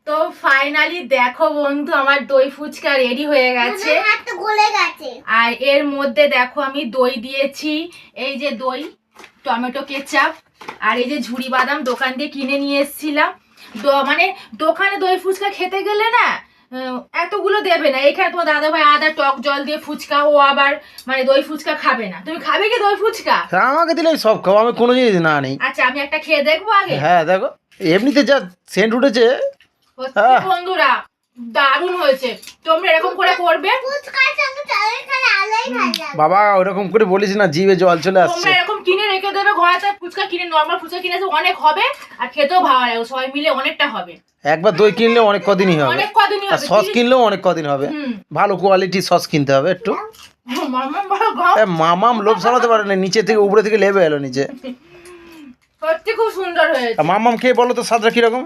তো ফাইনালি দেখো বন্ধু, আমার দই ফুচকা রেডি হয়ে গেছে। আর এর মধ্যে দেখো আমি দই দিয়েছি, এই যে দই, টমেটো কেচাপ, আর এই যে ঝুড়ি বাদাম দোকান দিয়ে কিনে নিয়ে এসেছিলাম। মানে দোকানে দই ফুচকা খেতে গেলে না এতগুলো দেবে না। এখানে তোমার দাদা ভাই আদা টক জল দিয়ে ফুচকা, ও আবার মানে দই ফুচকা খাবে না। তুমি খাবে কি দই ফুচকা? আমাকে দিলে সব খাবো, আমি কোনো জিনিস না নেই। আচ্ছা আমি একটা খেয়ে দেখবো আগে। হ্যাঁ দেখো, এমনিতে যা সেন্ট উঠেছে বন্ধুরা, দারুণ হয়েছে। তোমরা এরকম করে করবে। বাবা ওরকম করে বলিস না, জিভে জল চলে আসছে। তোমরা এরকম কিনে রেখে দেবে ঘরে, ফুচকা কিনে, নরমাল ফুচকা কিনে অনেক হবে আর খেতেও ভালো লাগবে, সবাই মিলে অনেকটা হবে। একবার দই কিনলে অনেক কদিনই হবে, অনেক কদিনই আর হবে। সস কিনলেও অনেক কদিন হবে। ভালো কোয়ালিটির সস কিনতে হবে একটু। মামাম লোভ সামলাতে পারে না, নিচে থেকে উপরে থেকে লেবে এলো নিচে। সত্যি খুব সুন্দর হয়েছে। মামাম খেয়ে বলো তো স্বাদটা কিরকম?